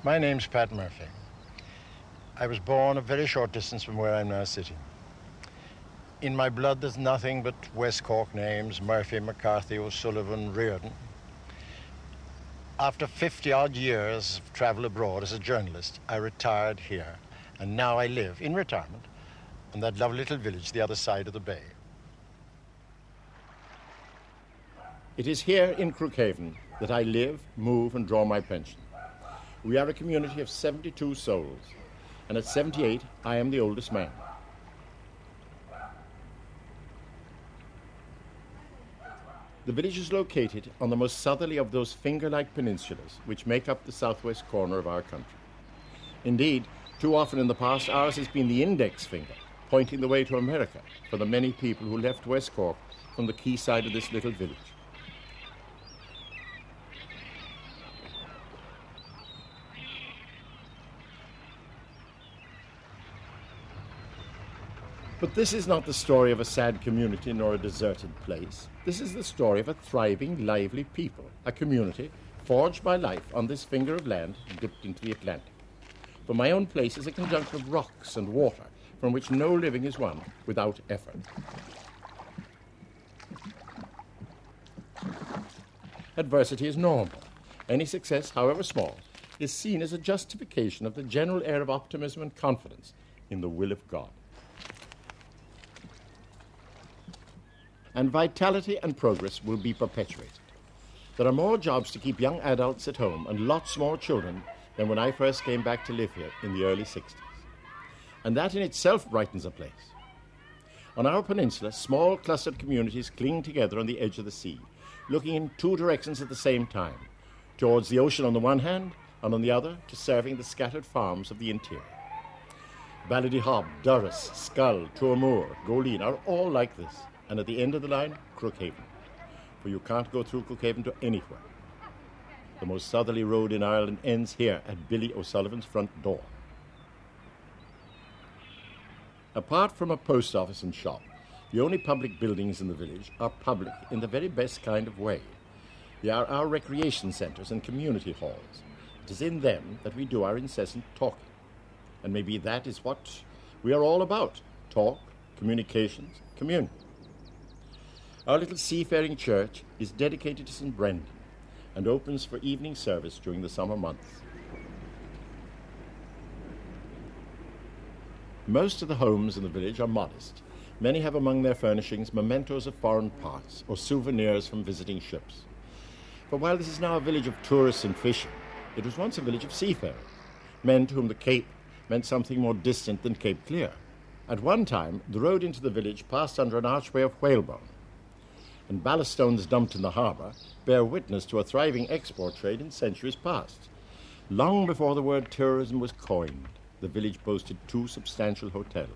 My name's Pat Murphy. I was born a very short distance from where I'm now sitting. In my blood, there's nothing but West Cork names: Murphy, McCarthy, O'Sullivan, Reardon. After 50-odd years of travel abroad as a journalist, I retired here, and now I live, in retirement, in that lovely little village the other side of the bay. It is here in Crookhaven that I live, move, and draw my pension. We are a community of 72 souls, and at 78, I am the oldest man. The village is located on the most southerly of those finger-like peninsulas which make up the southwest corner of our country. Indeed, too often in the past, ours has been the index finger, pointing the way to America for the many people who left West Cork from the quayside of this little village. But this is not the story of a sad community nor a deserted place. This is the story of a thriving, lively people, a community forged by life on this finger of land dipped into the Atlantic. For my own place is a conjunction of rocks and water from which no living is won without effort. Adversity is normal. Any success, however small, is seen as a justification of the general air of optimism and confidence in the will of God. And vitality and progress will be perpetuated. There are more jobs to keep young adults at home and lots more children than when I first came back to live here in the early 60s. And that in itself brightens a place. On our peninsula, small clustered communities cling together on the edge of the sea, looking in two directions at the same time, towards the ocean on the one hand, and on the other to serving the scattered farms of the interior. Ballydehob, Durras, Scull, Toormoor, Goleen are all like this. And at the end of the line, Crookhaven. For you can't go through Crookhaven to anywhere. The most southerly road in Ireland ends here at Billy O'Sullivan's front door. Apart from a post office and shop, the only public buildings in the village are public in the very best kind of way. They are our recreation centres and community halls. It is in them that we do our incessant talking. And maybe that is what we are all about: talk, communications, communion. Our little seafaring church is dedicated to St. Brendan and opens for evening service during the summer months. Most of the homes in the village are modest. Many have among their furnishings mementos of foreign parts or souvenirs from visiting ships. For while this is now a village of tourists and fishing, it was once a village of seafarers, men to whom the Cape meant something more distant than Cape Clear. At one time, the road into the village passed under an archway of whalebone, and ballast stones dumped in the harbour bear witness to a thriving export trade in centuries past. Long before the word tourism was coined, the village boasted two substantial hotels.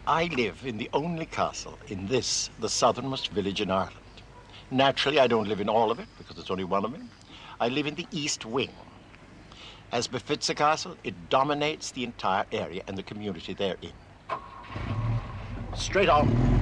I live in the only castle in this, the southernmost village in Ireland. Naturally, I don't live in all of it, because there's only one of me. I live in the east wing. As befits a castle, it dominates the entire area and the community therein. Straight on.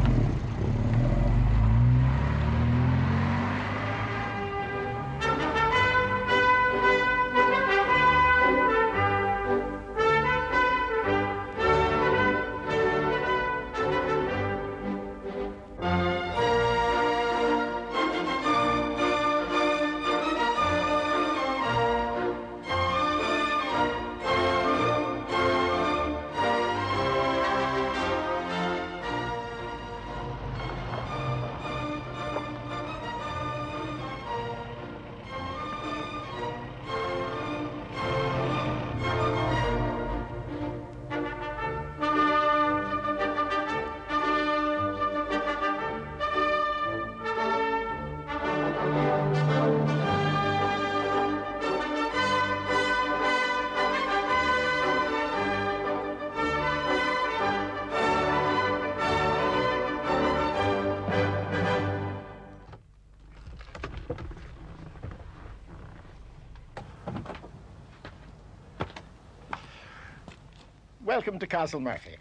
Welcome to Castle Murphy.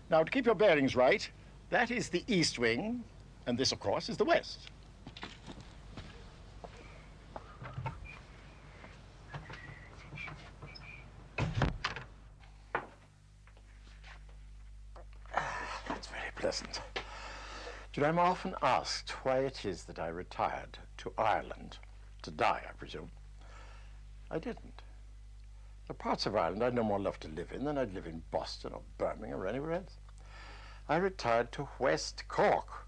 Now, to keep your bearings right, that is the east wing, and this, of course, is the west. pleasant. You know, I'm often asked why it is that I retired to Ireland, to die, I presume. I didn't. There are parts of Ireland I'd no more love to live in than I'd live in Boston or Birmingham or anywhere else. I retired to West Cork,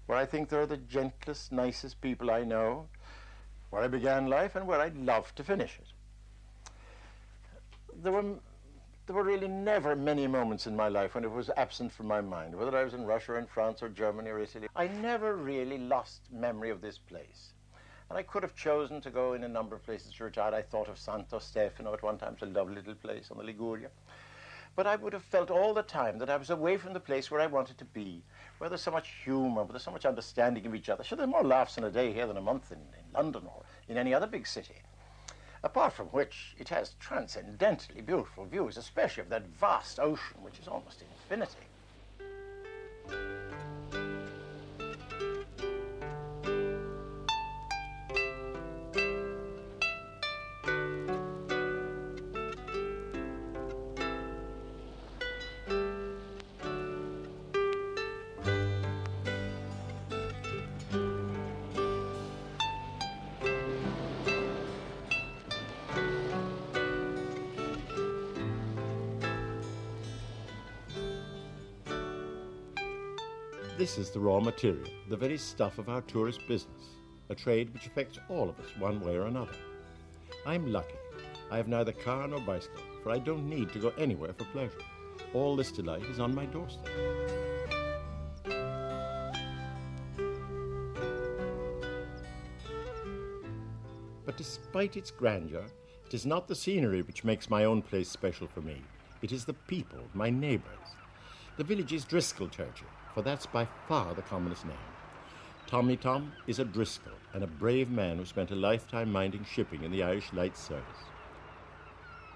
where I think there are the gentlest, nicest people I know, where I began life and where I'd love to finish it. There were really never many moments in my life when it was absent from my mind, whether I was in Russia or in France or Germany or Italy. I never really lost memory of this place. And I could have chosen to go in a number of places to retire. I thought of Santo Stefano at one time. It's a lovely little place on the Liguria. But I would have felt all the time that I was away from the place where I wanted to be, where there's so much humour, where there's so much understanding of each other. Sure, there are more laughs in a day here than a month in London or in any other big city. Apart from which, it has transcendently beautiful views, especially of that vast ocean, which is almost infinity. This is the raw material, the very stuff of our tourist business, a trade which affects all of us one way or another. I'm lucky. I have neither car nor bicycle, for I don't need to go anywhere for pleasure. All this delight is on my doorstep. But despite its grandeur, it is not the scenery which makes my own place special for me. It is the people, my neighbours. The village is Driscoll Churchill, for that's by far the commonest name. Tommy Tom is a Driscoll and a brave man who spent a lifetime minding shipping in the Irish Light Service.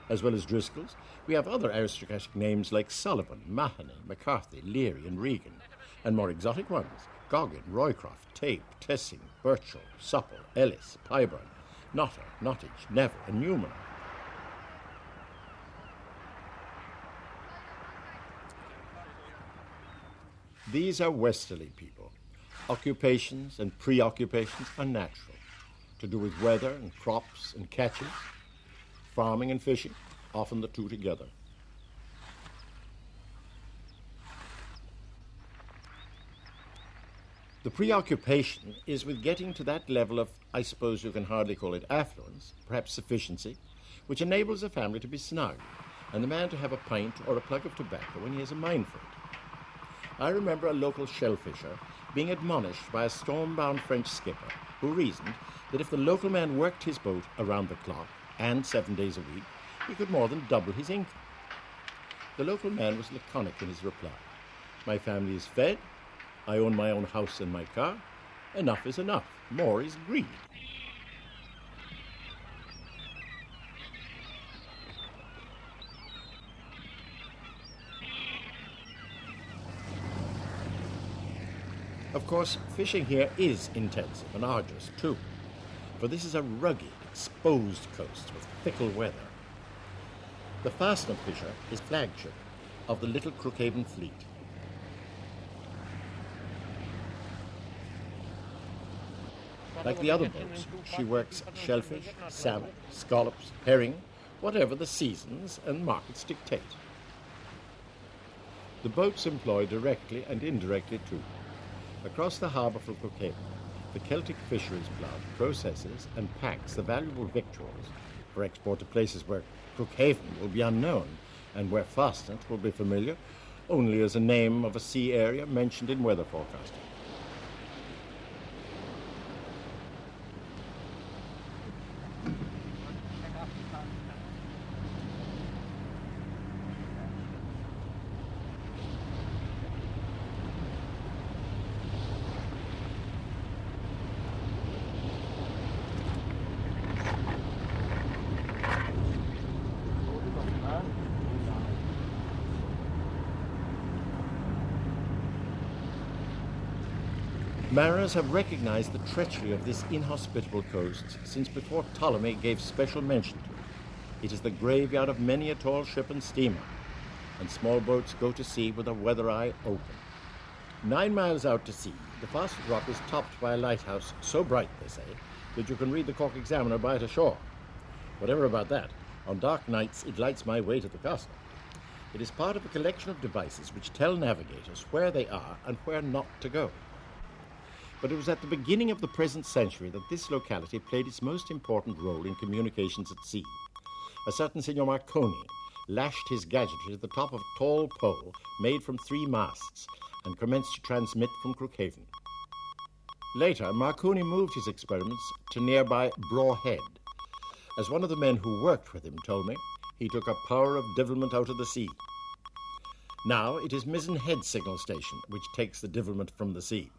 As well as Driscolls, we have other aristocratic names like Sullivan, Mahoney, McCarthy, Leary and Regan, and more exotic ones, Goggin, Roycroft, Tape, Tessing, Birchall, Supple, Ellis, Pyburn, Notter, Nottage, Never and Newman. These are westerly people. Occupations and preoccupations are natural, to do with weather and crops and catches, farming and fishing, often the two together. The preoccupation is with getting to that level of, I suppose you can hardly call it affluence, perhaps sufficiency, which enables a family to be snug and the man to have a pint or a plug of tobacco when he has a mind for it. I remember a local shellfisher being admonished by a storm-bound French skipper who reasoned that if the local man worked his boat around the clock and 7 days a week, he could more than double his income. The local man was laconic in his reply. My family is fed, I own my own house and my car, enough is enough, more is greed. Of course, fishing here is intensive and arduous too, for this is a rugged, exposed coast with fickle weather. The Fastnet fisher is flagship of the little Crookhaven fleet. Like the other boats, she works shellfish, salmon, scallops, herring, whatever the seasons and markets dictate. The boats employ directly and indirectly too. Across the harbour from Crookhaven, the Celtic Fisheries Plant processes and packs the valuable victuals for export to places where Crookhaven will be unknown and where Fastnet will be familiar only as a name of a sea area mentioned in weather forecasting. Mariners have recognized the treachery of this inhospitable coast since before Ptolemy gave special mention to it. It is the graveyard of many a tall ship and steamer, and small boats go to sea with a weather eye open. 9 miles out to sea, the Fosset Rock is topped by a lighthouse so bright, they say, that you can read the Cork Examiner by it ashore. Whatever about that, on dark nights it lights my way to the castle. It is part of a collection of devices which tell navigators where they are and where not to go. But it was at the beginning of the present century that this locality played its most important role in communications at sea. A certain Signor Marconi lashed his gadgetry to the top of a tall pole made from 3 masts and commenced to transmit from Crookhaven. Later, Marconi moved his experiments to nearby Braw Head. As one of the men who worked with him told me, he took a power of divilment out of the sea. Now it is Mizzen Head Signal Station which takes the divilment from the sea.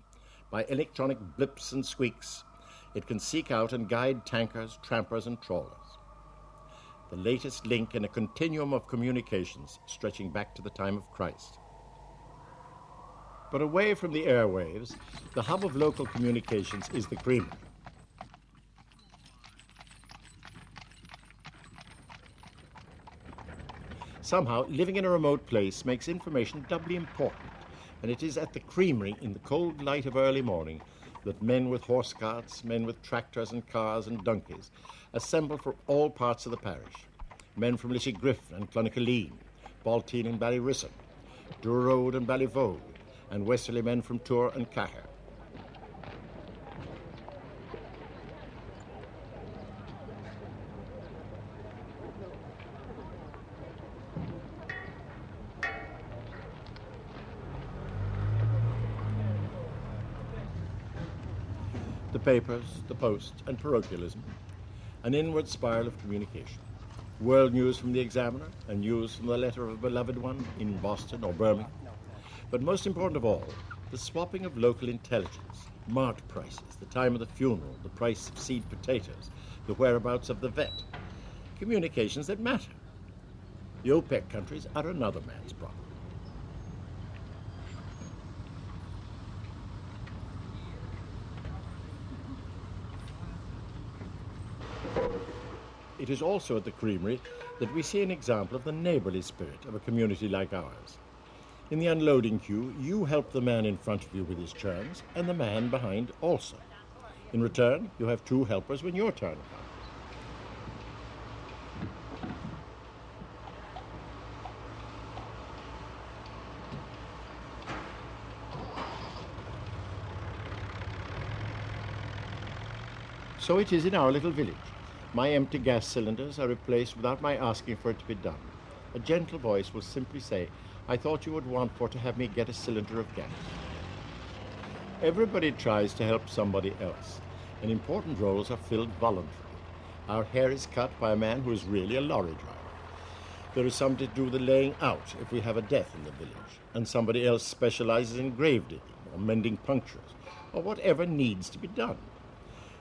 By electronic blips and squeaks, it can seek out and guide tankers, trampers and trawlers. The latest link in a continuum of communications stretching back to the time of Christ. But away from the airwaves, the hub of local communications is the creamery. Somehow, living in a remote place makes information doubly important, and it is at the creamery in the cold light of early morning that men with horse carts, men with tractors and cars and donkeys assemble from all parts of the parish. Men from Lishigriffin and Clonakilleen, Baltine and Ballyrisson, Dour Road and Ballyvogue, and westerly men from Tour and Cahir. The papers, the post, and parochialism, an inward spiral of communication. World news from the Examiner, and news from the letter of a beloved one in Boston or Birmingham. But most important of all, the swapping of local intelligence, mart prices, the time of the funeral, the price of seed potatoes, the whereabouts of the vet. Communications that matter. The OPEC countries are another man's problem. It is also at the creamery that we see an example of the neighbourly spirit of a community like ours. In the unloading queue, you help the man in front of you with his churns, and the man behind also. In return, you have 2 helpers when your turn comes. So it is in our little village. My empty gas cylinders are replaced without my asking for it to be done. A gentle voice will simply say, "I thought you would want for to have me get a cylinder of gas." Everybody tries to help somebody else, and important roles are filled voluntarily. Our hair is cut by a man who is really a lorry driver. There is somebody to do the laying out if we have a death in the village, and somebody else specializes in grave digging or mending punctures, or whatever needs to be done.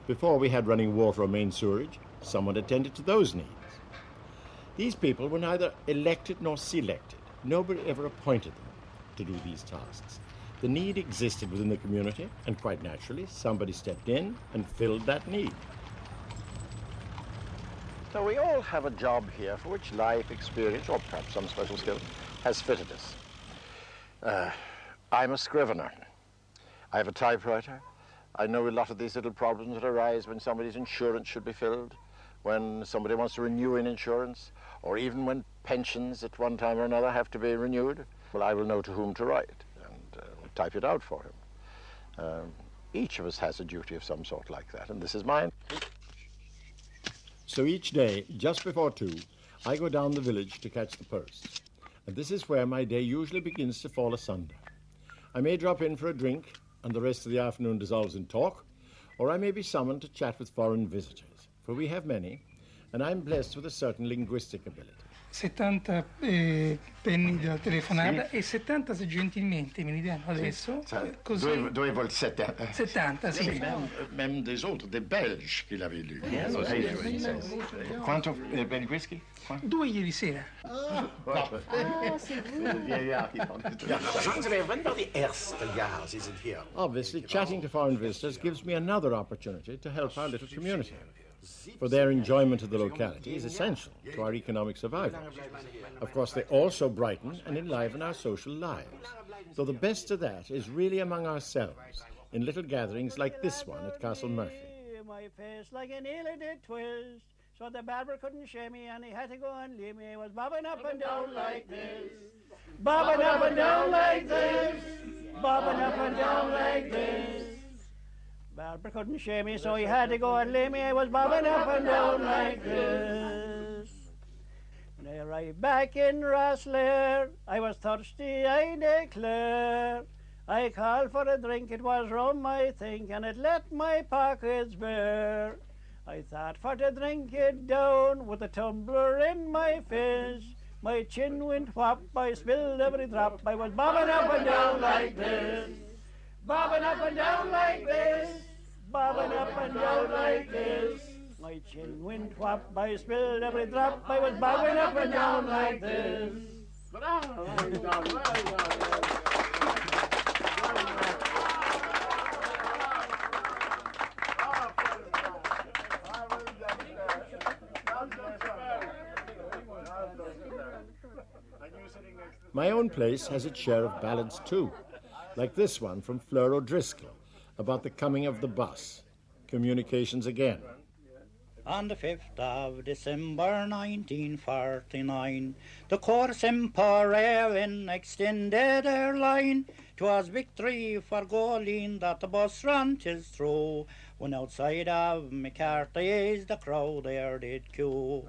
Before we had running water or main sewerage, someone attended to those needs. These people were neither elected nor selected. Nobody ever appointed them to do these tasks. The need existed within the community, and quite naturally, somebody stepped in and filled that need. So we all have a job here for which life experience, or perhaps some special skill, has fitted us. I'm a scrivener. I have a typewriter. I know a lot of these little problems that arise when somebody's insurance should be filled, when somebody wants to renew an insurance, or even when pensions at one time or another have to be renewed. Well, I will know to whom to write and type it out for him. Each of us has a duty of some sort like that, and this is mine. So each day, just before 2, I go down the village to catch the post. And this is where my day usually begins to fall asunder. I may drop in for a drink, and the rest of the afternoon dissolves in talk, or I may be summoned to chat with foreign visitors, for we have many, and I'm blessed with a certain linguistic ability. 70 penny della telefonata e 70 se gentilmente me li danno adesso. Così. Dovevo il 70. 70, sì. Même des autres, des Belges qui l'avaient lu. Quanto per il whisky? 2 ieri sera. Obviously, chatting to foreign visitors gives me another opportunity to help our little community. For their enjoyment of the locality is essential to our economic survival. Of course, they also brighten and enliven our social lives. though the best of that is really among ourselves, in little gatherings like this one at Castle Murphy. My face like a needle did twist, so the barber couldn't shave me and he had to go and leave me. I was bobbing up and down like this, bobbing up and down like this, bobbing up and down like this. Barber couldn't shave me, so he had to go and leave me. I was bobbing up and down like this. When I arrived back in Rosslare, I was thirsty, I declare. I called for a drink, it was rum, I think, and it let my pockets bare. I thought for to drink it down with a tumbler in my face. My chin went whop, I spilled every drop. I was bobbing up and down like this, bobbing up and down like this, bobbing up and down like this. My chin went whop, I spilled every drop. I was bobbing up and down like this. My own place has its share of ballads too, like this one from Fleur O'Driscoll about the coming of the bus. Communications again. On the 5th of December 1949, the Corps Emporion extended their line. 'Twas victory for Goleen that the bus ran 'tis through, when outside of McCarthy's the crowd there did queue.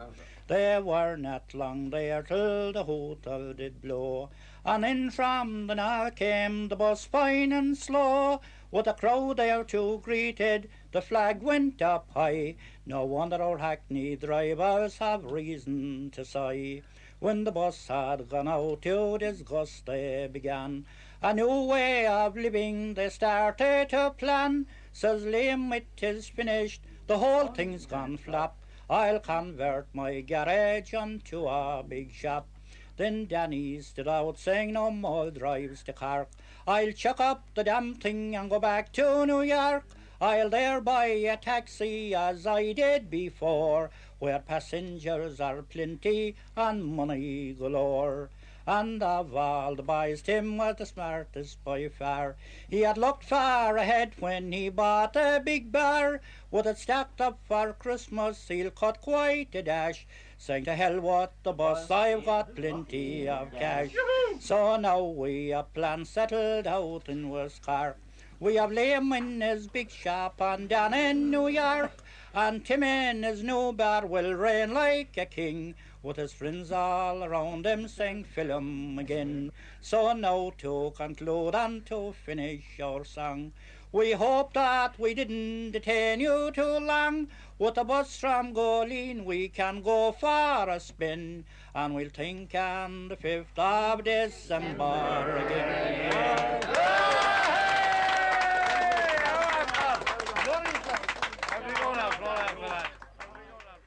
They were not long there till the hoot did blow, and in from the north came the bus fine and slow. With the crowd there too greeted, the flag went up high. No wonder our hackney drivers have reason to sigh. When the bus had gone out to disgust they began, a new way of living they started to plan. Says Liam, it is finished, the whole thing's gone flop. I'll convert my garage into a big shop. Then Danny stood out saying no more drives to Cork. I'll chuck up the damn thing and go back to New York. I'll there buy a taxi as I did before, where passengers are plenty and money galore. And of all the boys, Tim was the smartest by far. He had looked far ahead when he bought a big bar. With it stacked up for Christmas, he'll cut quite a dash, saying to hell what the bus, I've got plenty of cash. So now we have plans settled out in West Cork. We have Liam in his big shop and down in New York, and Tim in his new bar will reign like a king, with his friends all around him saying fill him again. So now to conclude and to finish our song, we hope that we didn't detain you too long. With the bus from Goleen we can go for a spin, and we'll think on the 5th of December again.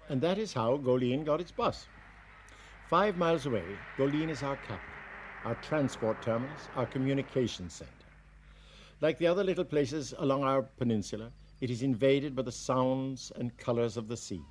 And that is how Goleen got its bus. 5 miles away, Goleen is our capital, our transport terminus, our communications centre. Like the other little places along our peninsula, it is invaded by the sounds and colours of the sea.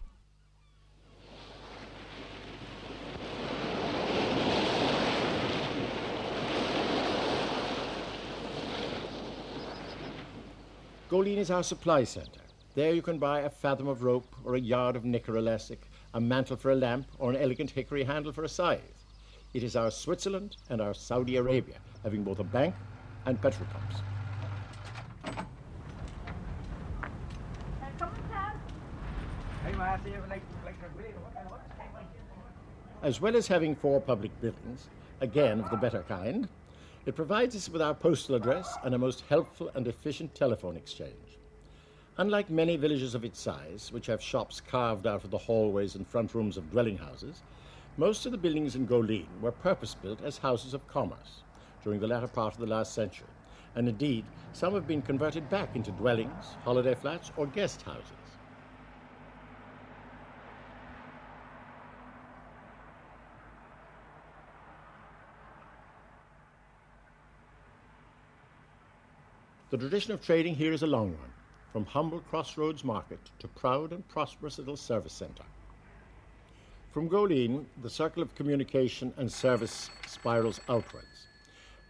Goleen is our supply centre. There you can buy a fathom of rope or a yard of knicker elastic, a mantle for a lamp, or an elegant hickory handle for a scythe. It is our Switzerland and our Saudi Arabia, having both a bank and petrol pumps. As well as having 4 public buildings, again of the better kind, it provides us with our postal address and a most helpful and efficient telephone exchange. Unlike many villages of its size, which have shops carved out of the hallways and front rooms of dwelling houses, most of the buildings in Goleen were purpose-built as houses of commerce during the latter part of the last century, and indeed some have been converted back into dwellings, holiday flats, or guest houses. The tradition of trading here is a long one, from humble crossroads market to proud and prosperous little service centre. From Goleen, the circle of communication and service spirals outwards.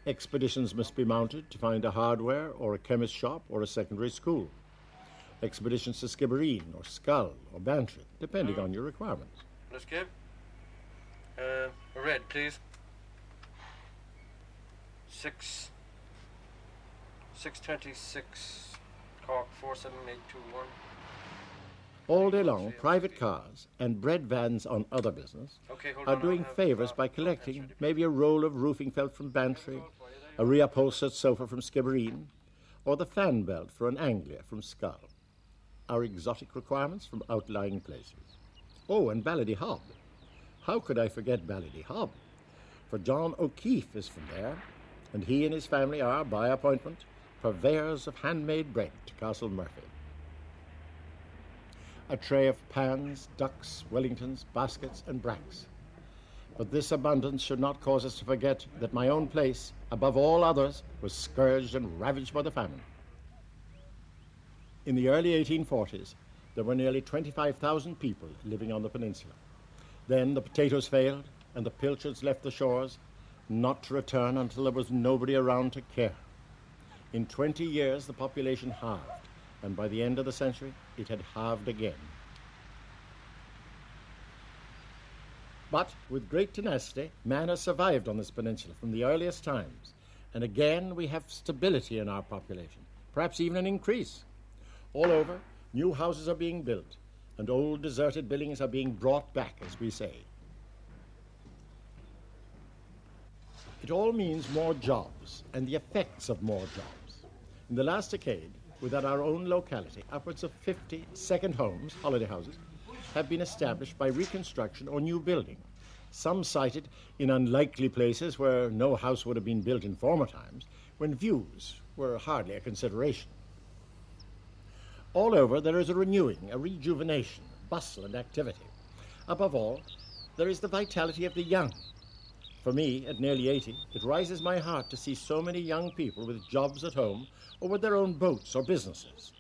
Expeditions must be mounted to find a hardware or a chemist shop or a secondary school. Expeditions to Skibbereen or Skull or Bantry, depending on your requirements. Let's give. A red, please. 626 Cork 47821. All day long, private cars and bread vans on other business are doing favours by collecting maybe a roll of roofing felt from Bantry, a reupholstered sofa from Skibbereen, or the fan belt for an Anglia from Skull. Our exotic requirements from outlying places. Oh, and Ballydehob. How could I forget Ballydehob? For John O'Keefe is from there, and he and his family are, by appointment, purveyors of handmade bread to Castle Murphy. A tray of pans, ducks, Wellingtons, baskets, and bracks. But this abundance should not cause us to forget that my own place, above all others, was scourged and ravaged by the famine. In the early 1840s, there were nearly 25,000 people living on the peninsula. Then the potatoes failed, and the pilchards left the shores, not to return until there was nobody around to care. In 20 years, the population halved, and by the end of the century, it had halved again. But with great tenacity, man has survived on this peninsula from the earliest times, and again we have stability in our population, perhaps even an increase. All over, new houses are being built, and old deserted buildings are being brought back, as we say. It all means more jobs and the effects of more jobs. In the last decade, within our own locality, upwards of 50 second homes, holiday houses, have been established by reconstruction or new building, some sited in unlikely places where no house would have been built in former times, when views were hardly a consideration. All over, there is a renewing, a rejuvenation, bustle and activity. Above all, there is the vitality of the young. For me, at nearly 80, it rises my heart to see so many young people with jobs at home or with their own boats or businesses.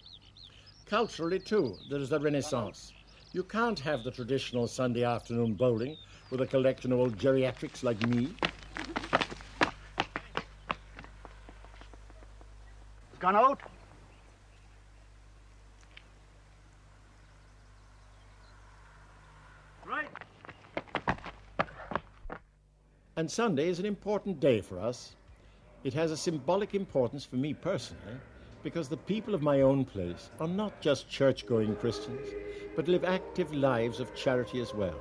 Culturally, too, there is a renaissance. You can't have the traditional Sunday afternoon bowling with a collection of old geriatrics like me. It's gone out. Right. And Sunday is an important day for us. It has a symbolic importance for me personally, because the people of my own place are not just church-going Christians, but live active lives of charity as well.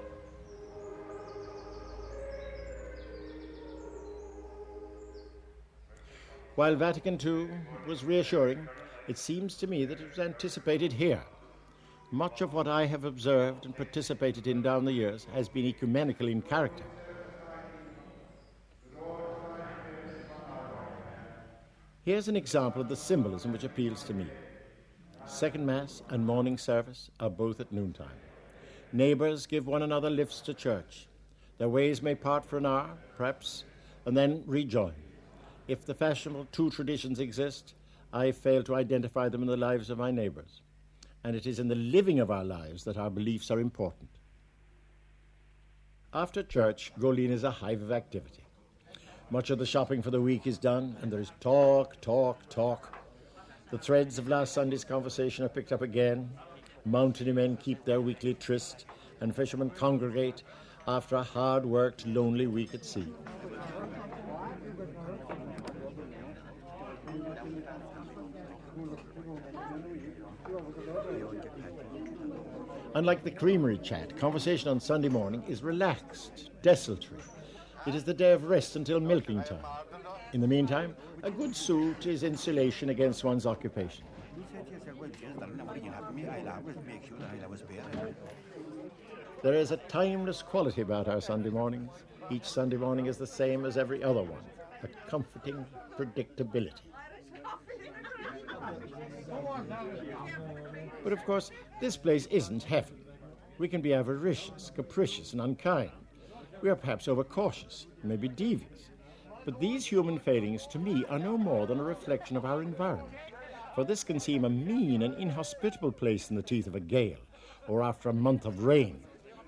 While Vatican II was reassuring, it seems to me that it was anticipated here. Much of what I have observed and participated in down the years has been ecumenical in character. Here's an example of the symbolism which appeals to me. Second Mass and morning service are both at noontime. Neighbours give one another lifts to church. Their ways may part for an hour, perhaps, and then rejoin. If the fashionable two traditions exist, I fail to identify them in the lives of my neighbours. And it is in the living of our lives that our beliefs are important. After church, Goleen is a hive of activity. Much of the shopping for the week is done, and there is talk, talk, talk. The threads of last Sunday's conversation are picked up again. Mountaineermen keep their weekly tryst, and fishermen congregate after a hard-worked, lonely week at sea. Unlike the creamery chat, conversation on Sunday morning is relaxed, desultory. It is the day of rest until milking time. In the meantime, a good suit is insulation against one's occupation. There is a timeless quality about our Sunday mornings. Each Sunday morning is the same as every other one, a comforting predictability. But of course, this place isn't heaven. We can be avaricious, capricious, and unkind. We are perhaps overcautious, maybe devious. But these human failings, to me, are no more than a reflection of our environment. For this can seem a mean and inhospitable place in the teeth of a gale, or after a month of rain,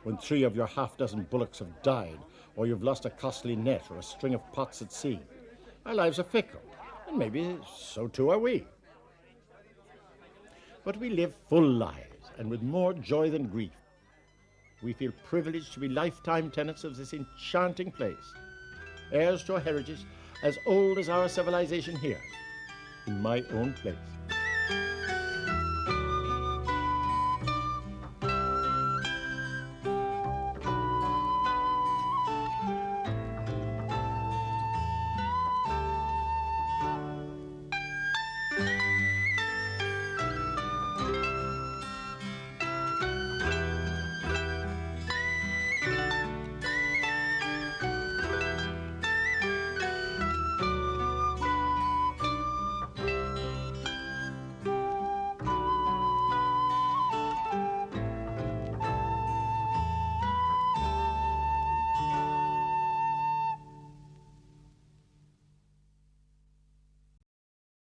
when 3 of your half-dozen bullocks have died, or you've lost a costly net or a string of pots at sea. Our lives are fickle, and maybe so too are we. But we live full lives, and with more joy than grief. We feel privileged to be lifetime tenants of this enchanting place, heirs to a heritage as old as our civilization here, in my own place.